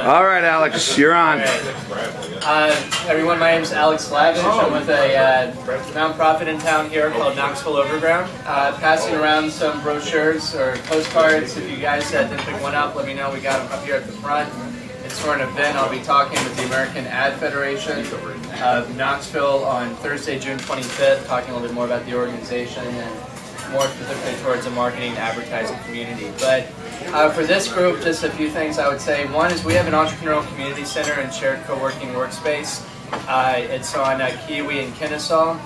All right, Alex, you're on. Everyone, my name is Alex Lavidge. I'm with a nonprofit in town here called Knoxville Overground. Passing around some brochures or postcards. If you guys didn't pick one up, let me know. We got them up here at the front. It's for an event. I'll be talking with the American Ad Federation of Knoxville on Thursday, June 25th, talking a little bit more about the organization and more specifically towards the marketing and advertising community. But for this group, just a few things I would say. One is we have an entrepreneurial community center and shared co-working workspace. It's on Kiwi and Kennesaw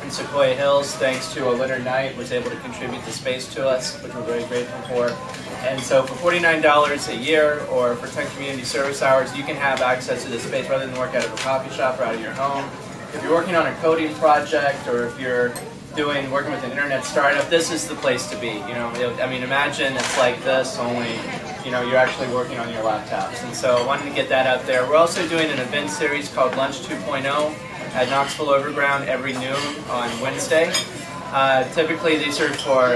in Sequoia Hills, thanks to Leonard Knight was able to contribute the space to us, which we're very grateful for. And so for $49 a year or for 10 community service hours, you can have access to this space rather than work out of a coffee shop or out of your home. If you're working on a coding project or if you're working with an internet startup, this is the place to be. You know, I mean, imagine it's like this, only you're actually working on your laptops. And so I wanted to get that out there. We're also doing an event series called Lunch 2.0 at Knoxville Overground every noon on Wednesday. Typically, these are for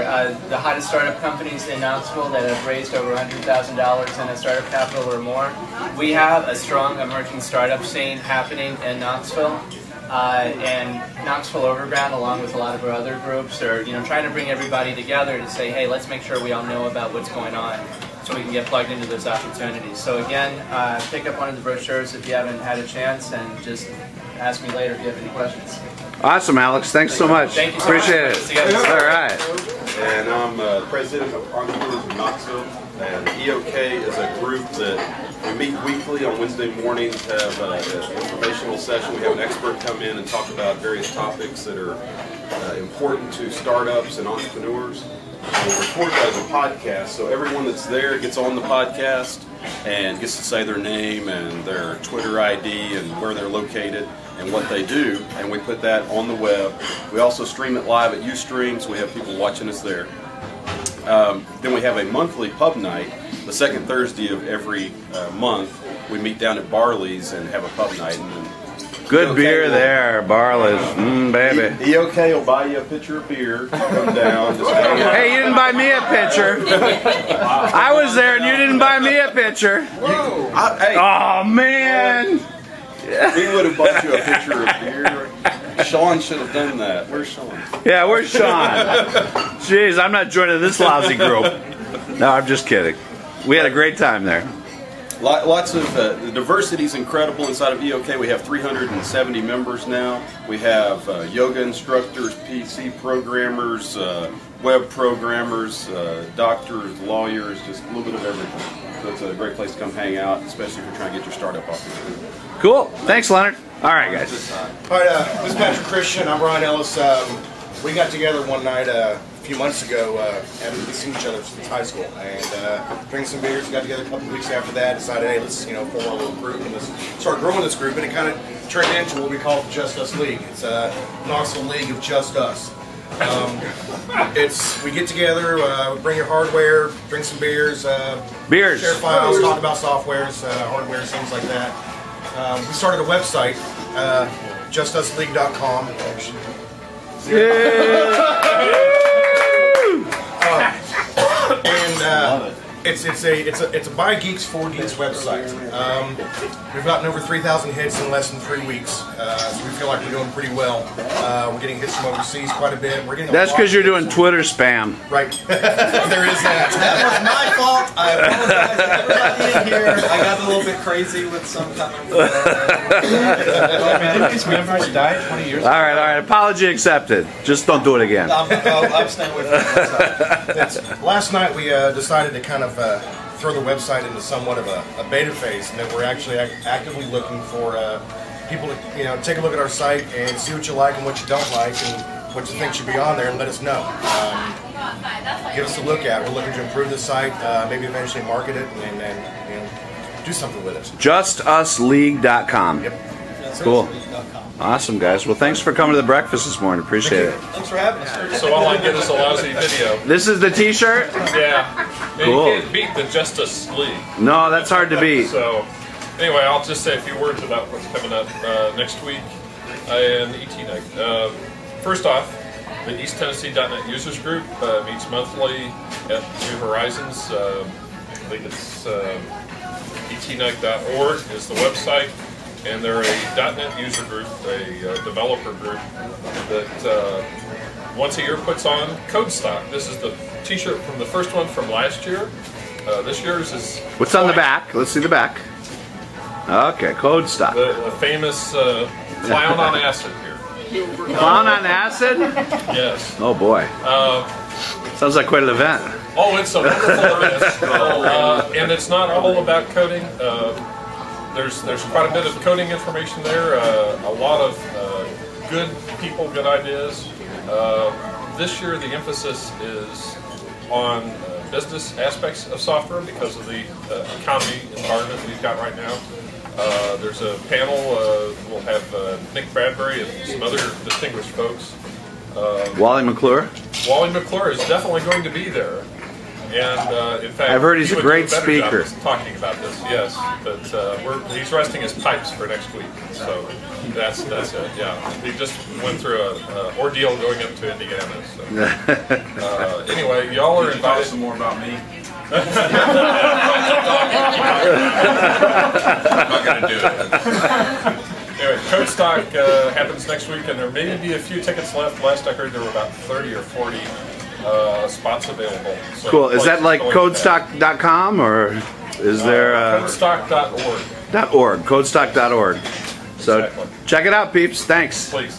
the hottest startup companies in Knoxville that have raised over $100,000 in a startup capital or more. We have a strong emerging startup scene happening in Knoxville. And Knoxville Overground, along with a lot of our other groups, are trying to bring everybody together to say, hey, let's make sure we all know about what's going on so we can get plugged into those opportunities. So again, pick up one of the brochures if you haven't had a chance, and just ask me later if you have any questions. Awesome, Alex. Thanks so much. Thank you so Appreciate much. it. All right. And I'm president of Entrepreneurs of Knoxville. And EOK is a group that we meet weekly on Wednesday mornings, have an informational session. We have an expert come in and talk about various topics that are important to startups and entrepreneurs. And we record that as a podcast, so everyone that's there gets on the podcast and gets to say their name and their Twitter ID and where they're located and what they do, and we put that on the web. We also stream it live at Ustream, so we have people watching us there. Then we have a monthly pub night, the second Thursday of every month. We meet down at Barley's and have a pub night. And good beer there, Barley's. Baby. EOK will buy you a pitcher of beer. Come down. Just hang out. Hey, you didn't buy me a pitcher. I was there and you didn't buy me a pitcher. Hey, oh, man. he would have bought you a pitcher of beer. Sean should have done that. Where's Sean? Yeah, where's Sean? Jeez, I'm not joining this lousy group. No, I'm just kidding. We had a great time there. Lots of the diversity is incredible inside of EOK. We have 370 members now. We have yoga instructors, PC programmers, web programmers, doctors, lawyers, just a little bit of everything. So it's a great place to come hang out, especially if you're trying to get your startup off the ground. Cool. Thanks, Leonard. All right, guys. All right, this is Patrick Christian. I'm Brian Ellis. We got together one night a few months ago after we've seen each other since high school, and drank some beers. Got together a couple of weeks after that. Decided, hey, let's form a little group and let's start growing this group. And it kind of turned into what we call the Just Us League. It's a Knoxville League of Just Us. We get together, bring your hardware, drink some beers, share files, talk about softwares, hardware, things like that. We started a website, justusleague.com. And it's a by geeks for geeks website. We've gotten over 3,000 hits in less than 3 weeks, so we feel like we're doing pretty well. We're getting hits from overseas quite a bit. That's because you're doing Twitter spam. Right. There is that. That was my fault. I apologize to everybody in here. I got a little bit crazy with some kind of... Didn't these members die 20 years ago? All right. Apology accepted. Just don't do it again. I'm staying away from that. Last night we decided to kind of throw the website into somewhat of a beta phase, and that we're actually actively looking for people to take a look at our site and see what you like and what you don't like and what you think should be on there, and let us know. Give us a look at it. We're looking to improve the site, maybe eventually market it, and do something with it. JustUsLeague.com. Yep. Cool. Awesome, guys. Well, thanks for coming to the breakfast this morning. Appreciate it. Thanks for having us. So all I get is a lousy video. This is the T-shirt? Yeah. And Cool. You can't beat the Justice League. No, that's hard to beat. So anyway, I'll just say a few words about what's coming up next week in ETNUG. First off, the EastTennessee.net users group meets monthly at New Horizons. I think it's ETNUG.org is the website, and they're a .NET user group, a developer group that once a year puts on CodeStock. This is the t-shirt from the first one from last year. This year's is... What's on the back? Let's see the back. Okay, CodeStock. The famous clown on acid here. Clown on acid? Yes. Oh boy. Sounds like quite an event. Oh, it's a wonderful event. And it's not all about coding. There's quite a bit of coding information there. A lot of good people, good ideas. This year the emphasis is on business aspects of software because of the economy environment we've got right now. There's a panel, we'll have Nick Bradbury and some other distinguished folks. Wally McClure? Wally McClure is definitely going to be there. And in fact, I've heard he's a great speaker. Talking about this, yes. But he's resting his pipes for next week. So that's it, yeah. He just went through an ordeal going up to Indiana. So. Anyway, y'all are invited. Some more about me. I'm not going to do it. Anyway, CodeStock happens next week, and there may be a few tickets left. Last I heard, there were about 30 or 40 spots available. So cool. Is that like CodeStock.com, or is there... CodeStock.org. .org. CodeStock.org. So Exactly. check it out, peeps. Thanks. Please.